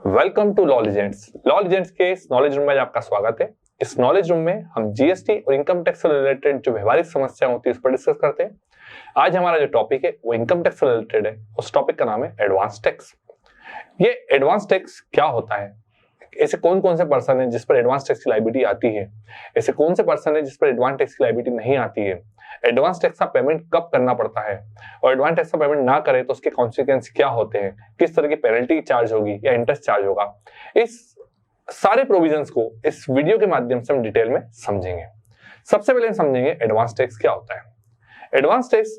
Welcome to Law Legends. Law Legends के इस knowledge room में आपका स्वागत है। इस नॉलेज रूम में हम जीएसटी और इनकम टैक्स से रिलेटेड जो व्यवहारिक समस्या होती है उस पर डिस्कस करते हैं। आज हमारा जो टॉपिक है वो इनकम टैक्स से रिलेटेड है। उस टॉपिक का नाम है एडवांस टैक्स। ये एडवांस टैक्स क्या होता है, ऐसे कौन कौन से पर्सन है जिस पर एडवांस टैक्स की लायबिलिटी आती है, ऐसे कौन से पर्सन है जिस पर एडवांस टैक्स की लायबिलिटी नहीं आती है, एडवांस टैक्स का पेमेंट कब करना पड़ता है और एडवांस टैक्स का पेमेंट ना करे तो उसके कॉन्सिक्वेंस क्या होते हैं, किस तरह की पेनल्टी चार्ज होगी या इंटरेस्ट चार्ज होगा। इस सारे प्रोविजंस को इस वीडियो के माध्यम से हम डिटेल में समझेंगे। सबसे पहले हम समझेंगे एडवांस टैक्स क्या होता है। एडवांस टैक्स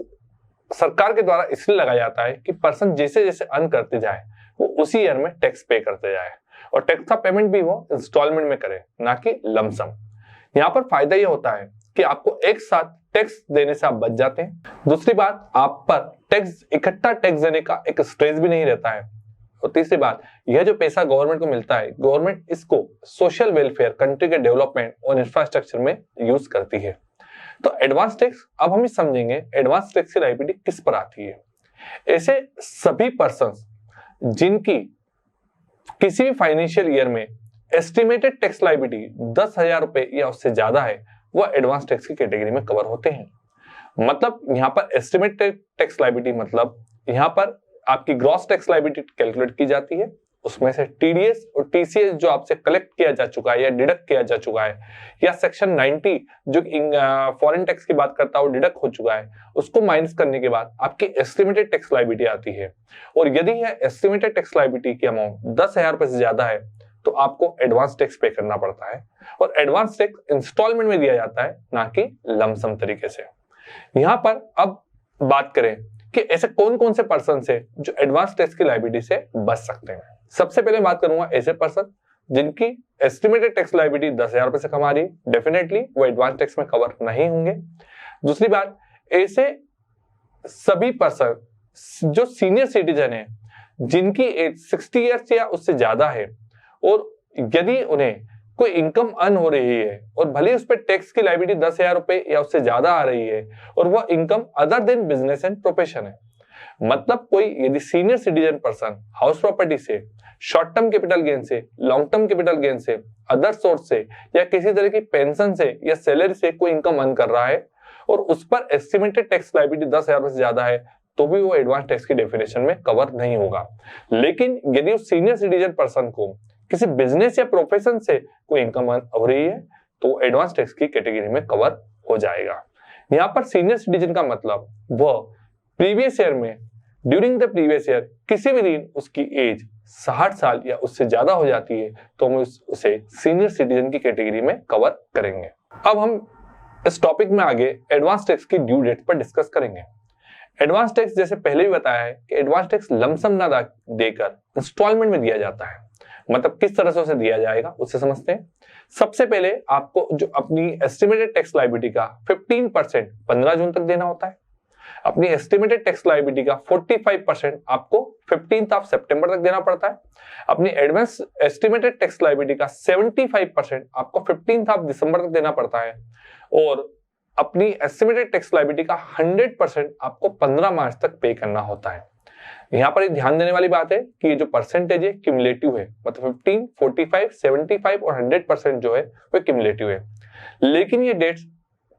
सरकार के द्वारा इसलिए लगाया जाता है कि पर्सन जैसे जैसे अर्न करते जाए वो उसी ईयर में टैक्स पे करते जाए और टैक्स का पेमेंट भी वो इंस्टॉलमेंट में करे, ना कि लमसम। यहाँ पर फायदा ये होता है कि आपको एक साथ टैक्स देने से आप बच जाते हैं। दूसरी बात, आप पर इकट्ठा टैक्स देने का एक स्ट्रेस भी नहीं रहता है। और तीसरी बात, यह जो पैसा गवर्नमेंट को मिलता है, गवर्नमेंट इसको सोशल वेलफेयर, कंट्री के डेवलपमेंट और इंफ्रास्ट्रक्चर में यूज करती है। तो एडवांस टैक्स, अब हम समझेंगे एडवांस टैक्स की लायबिलिटी किस पर आती है। ऐसे सभी पर्सन जिनकी किसी भी फाइनेंशियल ईयर में एस्टिमेटेड टैक्स लायबिलिटी 10,000 रुपए या उससे ज्यादा है, वह एडवांस टैक्स की कैटेगरी में कवर होते हैं। मतलब यहाँ पर एस्टिमेटेड टैक्स लायबिलिटी मतलब यहाँ पर आपकी ग्रॉस टैक्स लायबिलिटी कैलकुलेट की जाती है, उसमें से टीडीएस और टीसीएस जो आपसे कलेक्ट किया जा चुका है या डिडक्ट किया जा चुका है, या सेक्शन 90 जो फॉरेन टैक्स की बात करता है वो डिडक्ट हो चुका है, उसको माइनस करने के बाद आपकी एस्टिमेटेड टैक्स लायबिलिटी आती है। और यदि यह एस्टिमेटेड टैक्स लायबिलिटी की अमाउंट 10,000 रुपए से ज्यादा है तो आपको एडवांस टैक्स पे करना पड़ता है। और एडवांस टैक्स इंस्टॉलमेंट में दिया जाता है, ना कि लमसम तरीके से। यहाँ पर अब बात करें कि ऐसे कौन कौन से पर्सन है जो एडवांस टैक्स की लायबिलिटी से बच सकते हैं। सबसे पहले बात करूंगा ऐसे पर्सन जिनकी एस्टिमेटेड टैक्स लायबिलिटी 10,000 रुपए से कमा रही है, डेफिनेटली वो एडवांस टैक्स में कवर नहीं होंगे। दूसरी बात, ऐसे सभी पर्सन जो सीनियर सिटीजन है जिनकी एज 60 ईयर्स या उससे ज्यादा है और यदि उन्हें कोई इनकम अर्न हो रही है और भले उस पर टैक्स की लायबिलिटी 10,000 रुपए या उससे ज्यादा आ रही है और वह income other than business and profession है, मतलब कोई यदि senior citizen person house property से, शॉर्ट टर्म कैपिटल गेन से, लॉन्ग टर्म कैपिटल गेन से, अदर सोर्स से या किसी तरह की पेंशन से या सैलरी से कोई इनकम अर्न कर रहा है और उस पर एस्टिमेटेड टैक्स लायबिलिटी 10,000 रुपए से ज्यादा है तो भी वो एडवांस टैक्स की डेफिनेशन में कवर नहीं होगा। लेकिन यदि उस सीनियर सिटीजन पर्सन को किसी बिजनेस या प्रोफेशन से कोई इनकम अर्न हो रही है तो एडवांस टैक्स की कैटेगरी में कवर हो जाएगा। यहाँ पर सीनियर सिटीजन का मतलब वह प्रीवियस ईयर में, ड्यूरिंग द प्रीवियस ईयर किसी भी दिन उसकी एज 60 साल या उससे ज्यादा हो जाती है तो हम उसे सीनियर सिटीजन की कैटेगरी में कवर करेंगे। अब हम इस टॉपिक में आगे एडवांस टैक्स की ड्यू डेट पर डिस्कस करेंगे। एडवांस टैक्स जैसे पहले भी बताया है कि एडवांस टैक्स लमसम ना देकर इंस्टॉलमेंट में दिया जाता है। मतलब किस तरह से उसे दिया जाएगा उससे समझते हैं। सबसे पहले आपको जो अपनी एस्टिमेटेड टैक्स लायबिलिटी का 15% 15 जून तक देना होता है। अपनी एस्टिमेटेड टैक्स लायबिलिटी का 45% आपको 15 सितंबर तक देना पड़ता है। अपनी एडवांस एस्टिमेटेड टैक्स लायबिलिटी का 75% आपको 15 दिसंबर तक देना पड़ता है और अपनी एस्टिमेटेड टैक्स लायबिलिटी का 100% आपको 15 मार्च तक पे करना होता है। यहाँ पर ध्यान देने वाली बात है कि ये जो परसेंटेज है क्यूमुलेटिव है, मतलब 15, 45, 75 और 100% जो है वो क्यूमुलेटिव है। लेकिन ये डेट्स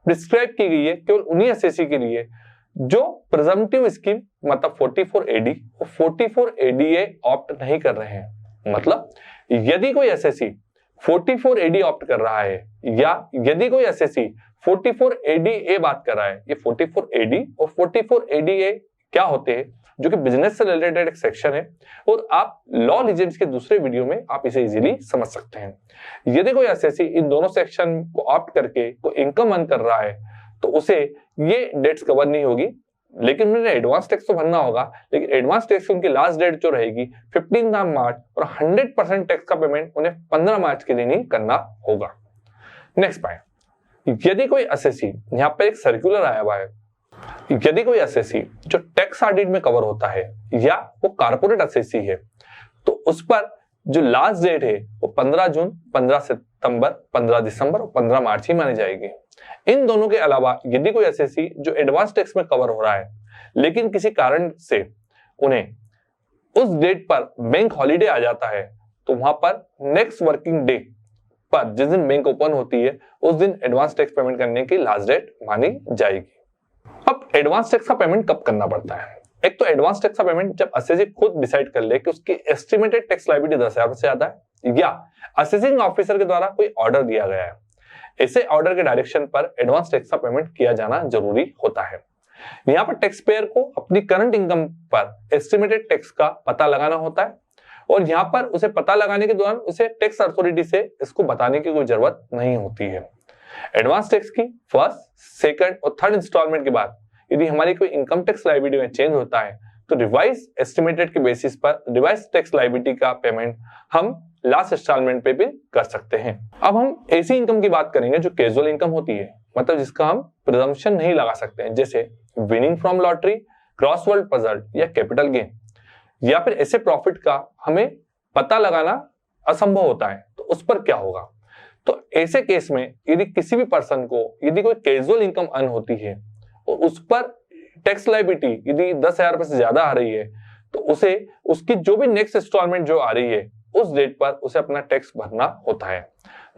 प्रिस्क्राइब की गई है केवल उन्हीं एसएससी के लिए जो प्रिजम्पटिव स्कीम मतलब 44AD और 44ADA ऑप्ट नहीं कर रहे हैं। मतलब यदि कोई एसएससी 44AD ऑप्ट कर रहा है या यदि कोई एसएससी 44ADA बात कर रहा है, ये 44AD और 44ADA क्या होते हैं जो कि बिजनेस से रिलेटेड एक सेक्शन है और आप लॉ लीजेंड्स के दूसरे वीडियो में आप इसे इजीली समझ सकते हैं। यदि कोई एसएससी इन दोनों सेक्शन को ऑप्ट करके कोई इनकम अर्न कर रहा है तो उसे ये डेट्स कवर नहीं होगी, लेकिन उन्हें एडवांस टैक्स तो भरना होगा। लेकिन एडवांस टैक्स की उनकी लास्ट डेट जो रहेगी 15 मार्च और 100% टैक्स का पेमेंट उन्हें 15 मार्च के दिन ही करना होगा। नेक्स्ट पॉइंट, यदि कोई एसएससी, यहाँ पे एक सर्कुलर आया हुआ है, यदि कोई एसएससी जो टैक्स ऑडिट में कवर होता है या वो कारपोरेट एसएससी है तो उस पर जो लास्ट डेट है वो 15 जून, 15 सितंबर, 15 दिसंबर और 15 मार्च ही मानी जाएगी। इन दोनों के अलावा यदि कोई एसएससी जो एडवांस टैक्स में कवर हो रहा है लेकिन किसी कारण से उन्हें उस डेट पर बैंक हॉलिडे आ जाता है तो वहां पर नेक्स्ट वर्किंग डे पर जिस दिन बैंक ओपन होती है उस दिन एडवांस टैक्स पेमेंट करने की लास्ट डेट मानी जाएगी। अब एडवांस टैक्स का पेमेंट कब करना पड़ता है? एक तो एडवांस टैक्स का पेमेंट जब असेसी खुद डिसाइड कर ले कि उसकी एस्टिमेटेड टैक्स लायबिलिटी 10,000 से ज्यादा है या असेसिंग ऑफिसर के द्वारा कोई ऑर्डर दिया गया है। ऐसे ऑर्डर के डायरेक्शन पर एडवांस टैक्स का पेमेंट किया जाना जरूरी होता है। यहाँ पर टैक्स पेयर को अपनी करंट इनकम पर एस्टिमेटेड टैक्स का पता लगाना होता है और यहाँ पर उसे पता लगाने के दौरान उसे टैक्स अथॉरिटी से इसको बताने की कोई जरूरत नहीं होती है। एडवांस टैक्स की फर्स्ट, सेकंड और थर्ड इंस्टॉलमेंट के बाद यदि हमारी कोई इनकम टैक्स लायबिलिटी में चेंज होता है तो रिवाइज एस्टिमेटेड के बेसिस पर रिवाइज टैक्स लायबिलिटी का पेमेंट हम लास्ट इंस्टॉलमेंट पे भी कर सकते हैं। अब हम ऐसी इनकम की बात करेंगे जो कैजुअल इनकम होती है, मतलब जिसका हम प्रिजम्पशन नहीं लगा सकते हैं, जैसे winning from lottery, crossword puzzle या कैपिटल गेन, या फिर ऐसे प्रॉफिट का हमें पता लगाना असंभव होता है तो उस पर क्या होगा? तो ऐसे केस में यदि किसी भी पर्सन को यदि कोई कैजुअल इनकम अर्न होती है और उस पर टैक्स लायबिलिटी यदि 10,000 रुपए से ज्यादा आ रही है तो उसे उसकी जो भी नेक्स्ट इंस्टॉलमेंट जो आ रही है उस डेट पर उसे अपना टैक्स भरना होता है।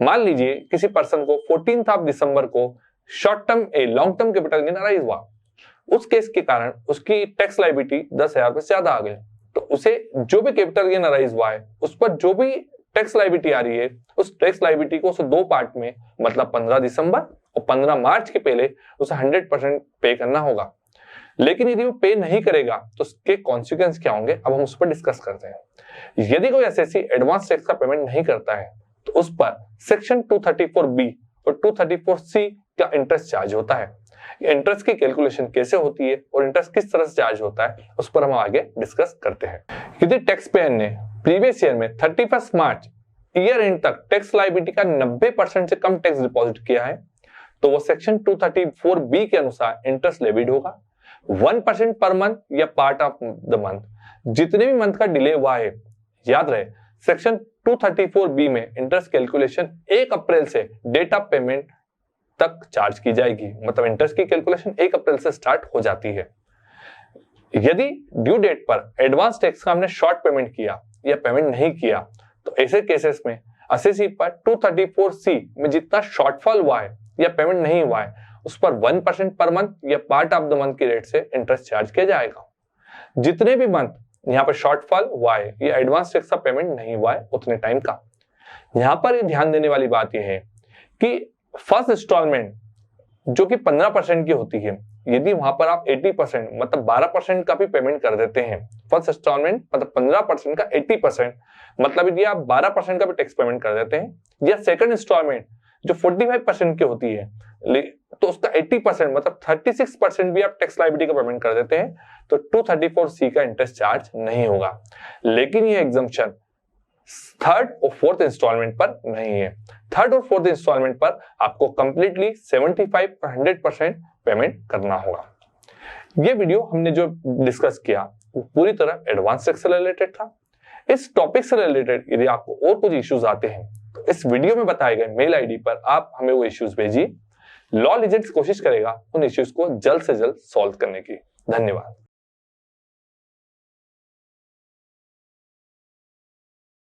मान लीजिए किसी पर्सन को 14 दिसंबर को short term long term capital gain arise हुआ, उस केस के कारण उसकी टैक्स लायबिलिटी 10,000 रुपए से ज्यादा आ गई तो उसे जो भी कैपिटल गेन अराइज हुआ है उस पर जो भी टैक्स लायबिलिटी आ रही है उस टैक्स लायबिलिटी को उसे दो पार्ट में, मतलब 15 दिसंबर और 15 मार्च के पहले उसे 100% पे करना होगा। लेकिन यदि वो पे नहीं करेगा तो उसके कॉन्सिक्वेंस क्या होंगे, अब हम उस पर डिस्कस करते हैं। यदि कोई एसएससी एडवांस टैक्स का पेमेंट नहीं करता है तो उस पर सेक्शन 234B और 234C का इंटरेस्ट चार्ज होता है। इंटरेस्ट की कैलकुलेशन कैसे होती है और इंटरेस्ट किस तरह से चार्ज होता है उस पर हम आगे डिस्कस करते हैं। यदि टैक्स पेयर ने प्रीवियस ईयर में 31 मार्च ईयर एंड तक टैक्स लायबिलिटी का 90% से कम टैक्स डिपॉजिट किया है तो वो सेक्शन 234B के अनुसार इंटरेस्ट लेविड होगा 1% पर मंथ या पार्ट ऑफ द मंथ। जितने भी मंथ का डिले हुआ है, याद रहे सेक्शन 234B में इंटरेस्ट कैलकुलेशन 1 अप्रैल से डेट ऑफ पेमेंट तक चार्ज की जाएगी, मतलब इंटरेस्ट की कैलकुलेशन 1 अप्रैल से स्टार्ट हो जाती है। यदि ड्यू डेट पर एडवांस टैक्स का हमने शॉर्ट पेमेंट किया या पेमेंट नहीं किया तो ऐसे केसेस में असेसी पर 234C में जितना शॉर्टफॉल हुआ है या पेमेंट नहीं हुआ है उस पर 1% पर मंथ या पार्ट ऑफ द मंथ की रेट से इंटरेस्ट चार्ज किया जाएगा। जितने भी मंथ यहाँ पर शॉर्टफॉल हुआ है या एडवांस टैक्स का पेमेंट नहीं हुआ है उतने टाइम का। यहाँ पर ध्यान देने वाली बात यह है कि फर्स्ट इंस्टॉलमेंट जो कि 15% की होती है, यदि वहां पर आप 80% मतलब 12% का भी पेमेंट कर देते हैं, फर्स्ट इंस्टॉलमेंट मतलब 15% का 80%, मतलब यदि आप 12% का भी टैक्स पेमेंट कर देते हैं या सेकंड इंस्टॉलमेंट जो 45% की होती है तो उसका 80% मतलब 36% भी आप टैक्स लायबिलिटी का पेमेंट कर देते हैं तो 234C का इंटरेस्ट चार्ज नहीं होगा। लेकिन ये एग्जम्पशन थर्ड और फोर्थ इंस्टॉलमेंट पर नहीं है। थर्ड और फोर्थ इंस्टॉलमेंट पर आपको कंप्लीटली 75 और 100% पेमेंट करना होगा। ये वीडियो हमने जो डिस्कस किया वो पूरी तरह एडवांस टैक्स से रिलेटेड था। इस टॉपिक से रिलेटेड यदि आपको और कुछ इश्यूज आते हैं तो इस वीडियो में बताए गए मेल आईडी पर आप हमें वो इश्यूज भेजिए। लॉ लीजेंड्स कोशिश करेगा उन इश्यूज को जल्द से जल्द सॉल्व करने की। धन्यवाद।